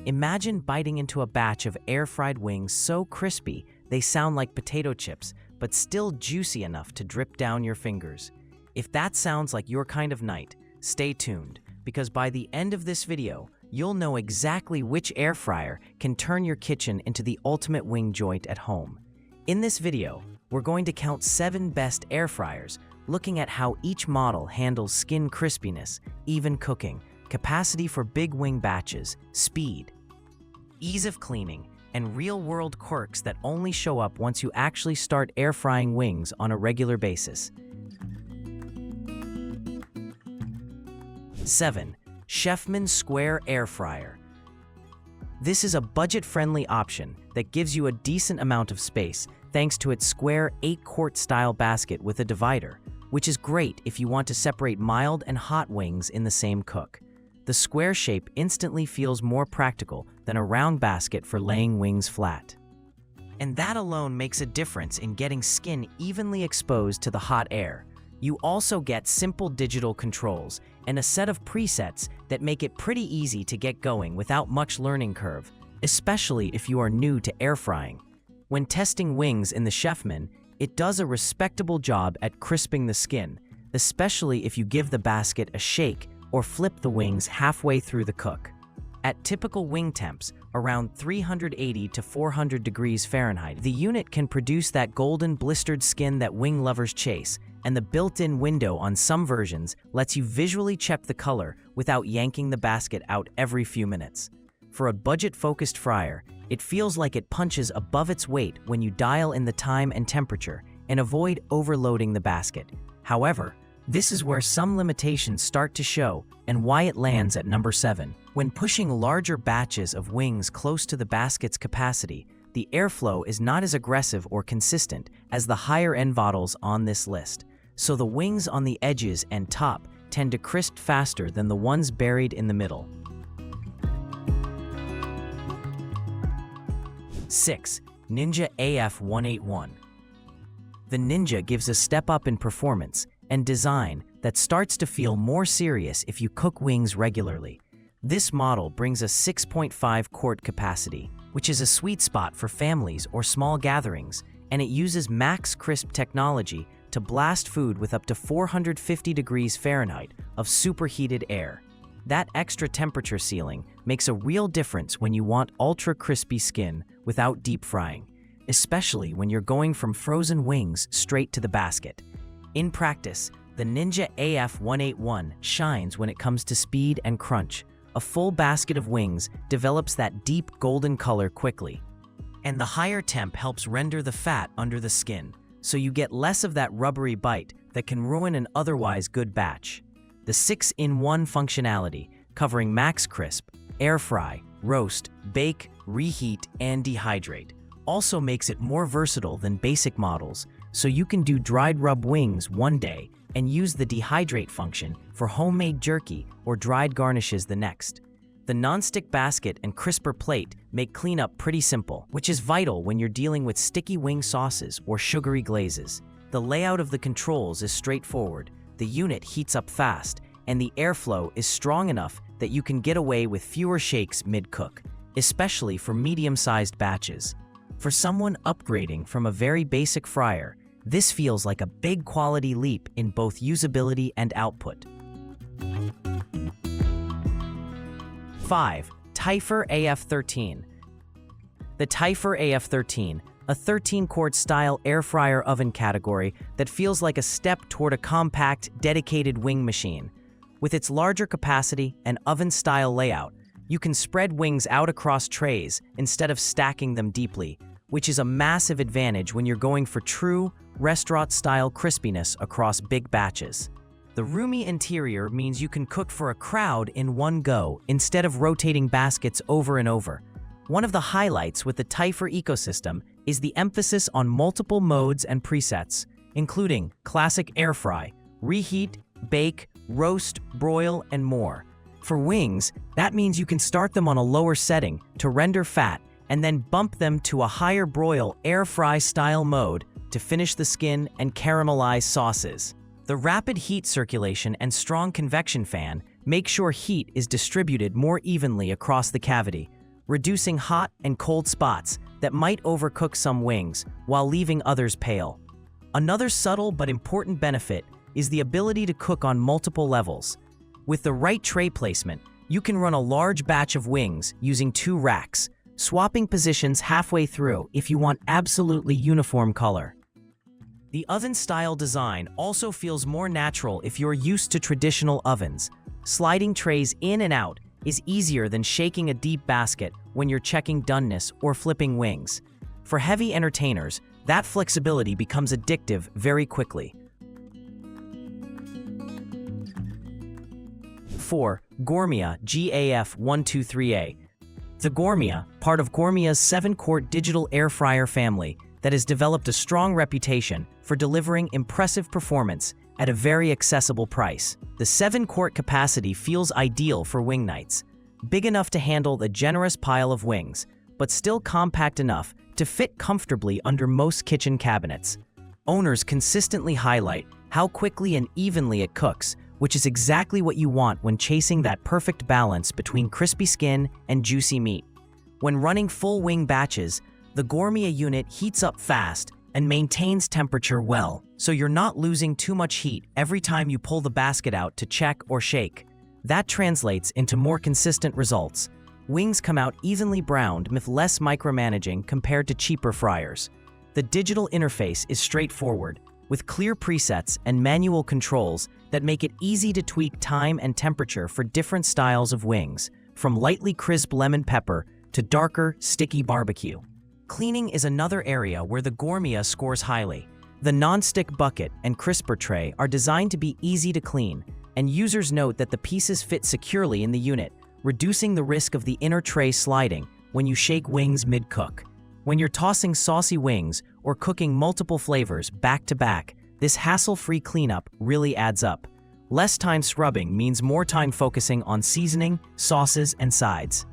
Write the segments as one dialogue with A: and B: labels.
A: Imagine biting into a batch of air-fried wings so crispy they sound like potato chips, but still juicy enough to drip down your fingers. If that sounds like your kind of night, stay tuned, because by the end of this video, you'll know exactly which air fryer can turn your kitchen into the ultimate wing joint at home. In this video, we're going to count 7 best air fryers, looking at how each model handles skin crispiness, even cooking, capacity for big wing batches, speed, ease of cleaning, and real-world quirks that only show up once you actually start air frying wings on a regular basis. 7. Chefman Square Air Fryer. This is a budget-friendly option that gives you a decent amount of space thanks to its square 8-quart style basket with a divider, which is great if you want to separate mild and hot wings in the same cook. The square shape instantly feels more practical than a round basket for laying wings flat. And that alone makes a difference in getting skin evenly exposed to the hot air. You also get simple digital controls and a set of presets that make it pretty easy to get going without much learning curve, especially if you are new to air frying. When testing wings in the Chefman, it does a respectable job at crisping the skin, especially if you give the basket a shake or flip the wings halfway through the cook. At typical wing temps, around 380 to 400 degrees Fahrenheit, the unit can produce that golden blistered skin that wing lovers chase, and the built-in window on some versions lets you visually check the color without yanking the basket out every few minutes. For a budget-focused fryer, it feels like it punches above its weight when you dial in the time and temperature and avoid overloading the basket. However, this is where some limitations start to show and why it lands at number 7. When pushing larger batches of wings close to the basket's capacity, the airflow is not as aggressive or consistent as the higher-end models on this list, so the wings on the edges and top tend to crisp faster than the ones buried in the middle. 6. Ninja AF181. The Ninja gives a step up in performance and design that starts to feel more serious if you cook wings regularly. This model brings a 6.5 quart capacity, which is a sweet spot for families or small gatherings, and it uses Max Crisp technology to blast food with up to 450 degrees Fahrenheit of superheated air. That extra temperature ceiling makes a real difference when you want ultra crispy skin without deep frying, especially when you're going from frozen wings straight to the basket. In practice, the Ninja AF181 shines when it comes to speed and crunch. A full basket of wings develops that deep golden color quickly. And the higher temp helps render the fat under the skin, so you get less of that rubbery bite that can ruin an otherwise good batch. The 6-in-1 functionality, covering max crisp, air fry, roast, bake, reheat, and dehydrate, also makes it more versatile than basic models, so you can do dried rub wings one day and use the dehydrate function for homemade jerky or dried garnishes the next. The nonstick basket and crisper plate make cleanup pretty simple, which is vital when you're dealing with sticky wing sauces or sugary glazes. The layout of the controls is straightforward, the unit heats up fast, and the airflow is strong enough that you can get away with fewer shakes mid-cook, especially for medium-sized batches. For someone upgrading from a very basic fryer, this feels like a big quality leap in both usability and output. 5. Typhur AF13. The Typhur AF13, a 13-quart style air fryer oven category that feels like a step toward a compact, dedicated wing machine. With its larger capacity and oven-style layout, you can spread wings out across trays instead of stacking them deeply, which is a massive advantage when you're going for true, restaurant-style crispiness across big batches. The roomy interior means you can cook for a crowd in one go instead of rotating baskets over and over. One of the highlights with the Typhur ecosystem is the emphasis on multiple modes and presets, including classic air fry, reheat, bake, roast, broil, and more. For wings, that means you can start them on a lower setting to render fat and then bump them to a higher broil air fry style mode to finish the skin and caramelize sauces. The rapid heat circulation and strong convection fan make sure heat is distributed more evenly across the cavity, reducing hot and cold spots that might overcook some wings while leaving others pale. Another subtle but important benefit is the ability to cook on multiple levels. With the right tray placement, you can run a large batch of wings using 2 racks, swapping positions halfway through if you want absolutely uniform color. The oven-style design also feels more natural if you're used to traditional ovens. Sliding trays in and out is easier than shaking a deep basket when you're checking doneness or flipping wings. For heavy entertainers, that flexibility becomes addictive very quickly. 4. Gourmia GAF1230A. The Gourmia, part of Gourmia's 7-quart digital air fryer family that has developed a strong reputation for delivering impressive performance at a very accessible price. The 7-quart capacity feels ideal for wing nights, big enough to handle the generous pile of wings, but still compact enough to fit comfortably under most kitchen cabinets. Owners consistently highlight how quickly and evenly it cooks, which is exactly what you want when chasing that perfect balance between crispy skin and juicy meat. When running full wing batches, the Gourmia unit heats up fast and maintains temperature well, so you're not losing too much heat every time you pull the basket out to check or shake. That translates into more consistent results. Wings come out evenly browned with less micromanaging compared to cheaper fryers. The digital interface is straightforward, with clear presets and manual controls that make it easy to tweak time and temperature for different styles of wings, from lightly crisp lemon pepper to darker, sticky barbecue. Cleaning is another area where the Gourmia scores highly. The non-stick bucket and crisper tray are designed to be easy to clean, and users note that the pieces fit securely in the unit, reducing the risk of the inner tray sliding when you shake wings mid-cook. When you're tossing saucy wings or cooking multiple flavors back to back, this hassle-free cleanup really adds up. Less time scrubbing means more time focusing on seasoning, sauces, and sides.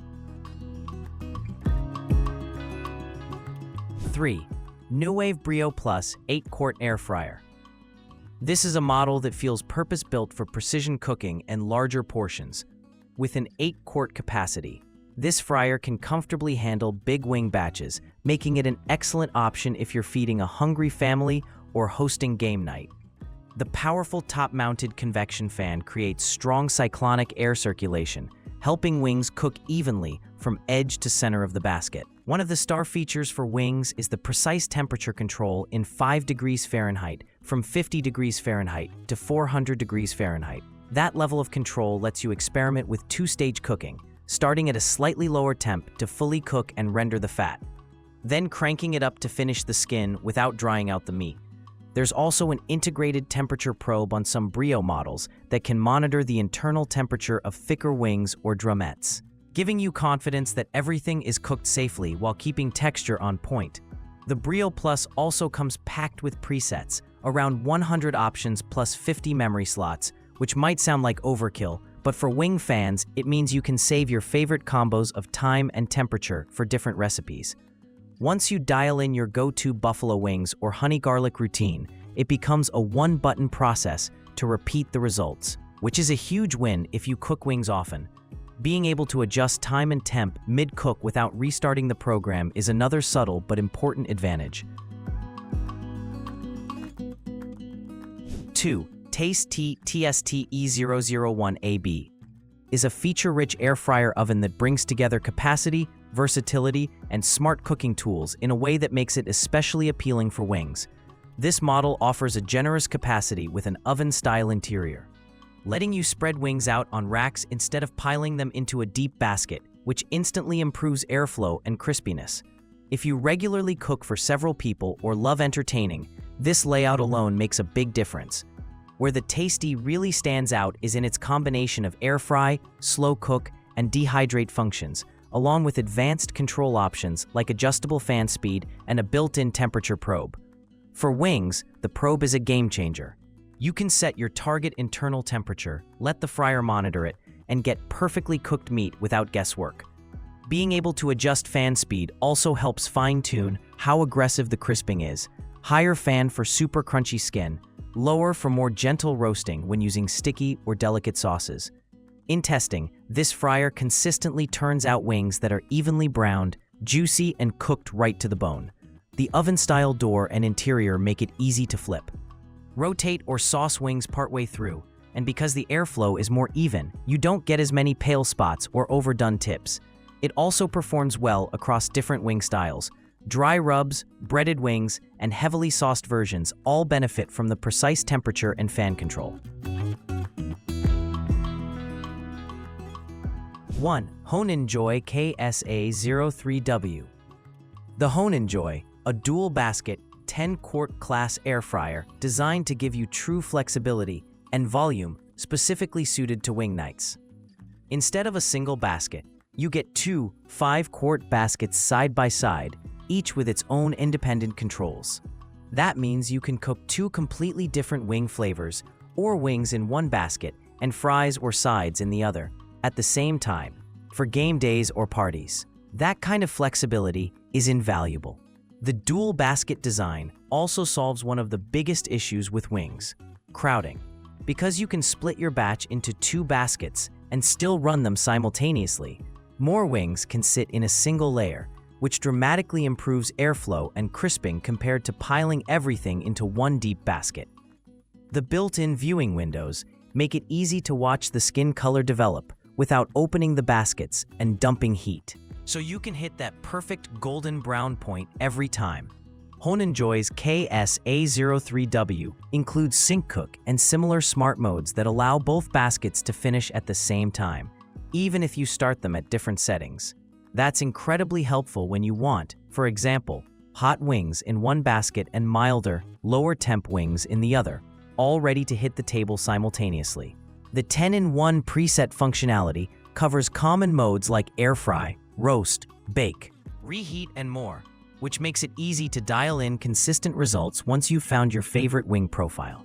A: 3. Nuwave Brio Plus 8-quart air fryer. This is a model that feels purpose-built for precision cooking and larger portions. With an 8-quart capacity, this fryer can comfortably handle big wing batches, making it an excellent option if you're feeding a hungry family or hosting game night. The powerful top-mounted convection fan creates strong cyclonic air circulation, helping wings cook evenly from edge to center of the basket. One of the star features for wings is the precise temperature control in 5 degrees Fahrenheit from 50 degrees Fahrenheit to 400 degrees Fahrenheit. That level of control lets you experiment with 2-stage cooking, starting at a slightly lower temp to fully cook and render the fat, then cranking it up to finish the skin without drying out the meat. There's also an integrated temperature probe on some Brio models that can monitor the internal temperature of thicker wings or drumettes, giving you confidence that everything is cooked safely while keeping texture on point. The Brio Plus also comes packed with presets, around 100 options plus 50 memory slots, which might sound like overkill, but for wing fans, it means you can save your favorite combos of time and temperature for different recipes. Once you dial in your go-to buffalo wings or honey garlic routine, it becomes a one-button process to repeat the results, which is a huge win if you cook wings often. Being able to adjust time and temp mid-cook without restarting the program is another subtle but important advantage. 2. Tastee TSTE001AB is a feature-rich air fryer oven that brings together capacity, versatility, and smart cooking tools in a way that makes it especially appealing for wings. This model offers a generous capacity with an oven-style interior, letting you spread wings out on racks instead of piling them into a deep basket, which instantly improves airflow and crispiness. If you regularly cook for several people or love entertaining, this layout alone makes a big difference. Where the Tastee really stands out is in its combination of air fry, slow cook, and dehydrate functions, along with advanced control options like adjustable fan speed and a built-in temperature probe. For wings, the probe is a game changer. You can set your target internal temperature, let the fryer monitor it, and get perfectly cooked meat without guesswork. Being able to adjust fan speed also helps fine-tune how aggressive the crisping is. Higher fan for super crunchy skin, lower for more gentle roasting when using sticky or delicate sauces. In testing, this fryer consistently turns out wings that are evenly browned, juicy, and cooked right to the bone. The oven-style door and interior make it easy to flip. Rotate or sauce wings partway through, and because the airflow is more even, you don't get as many pale spots or overdone tips. It also performs well across different wing styles. Dry rubs, breaded wings, and heavily sauced versions all benefit from the precise temperature and fan control. 1. HoninJoy KS-A03W. The HoninJoy, a dual-basket, 10-quart class air fryer designed to give you true flexibility and volume specifically suited to wing nights. Instead of a single basket, you get two 5-quart baskets side by side, each with its own independent controls. That means you can cook two completely different wing flavors or wings in one basket and fries or sides in the other at the same time for game days or parties. That kind of flexibility is invaluable. The dual basket design also solves one of the biggest issues with wings: crowding. Because you can split your batch into two baskets and still run them simultaneously, more wings can sit in a single layer, which dramatically improves airflow and crisping compared to piling everything into one deep basket. The built-in viewing windows make it easy to watch the skin color develop without opening the baskets and dumping heat, so you can hit that perfect golden brown point every time. HoninJoy's KS-A03W includes Sync Cook and similar smart modes that allow both baskets to finish at the same time, even if you start them at different settings. That's incredibly helpful when you want, for example, hot wings in one basket and milder, lower temp wings in the other, all ready to hit the table simultaneously. The 10-in-1 preset functionality covers common modes like air fry, roast, bake, reheat, and more, which makes it easy to dial in consistent results once you've found your favorite wing profile.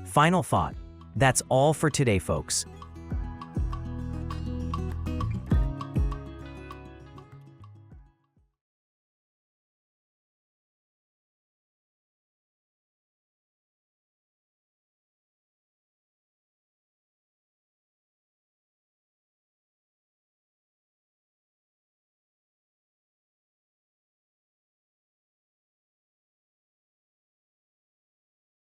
A: Final thought. That's all for today, folks.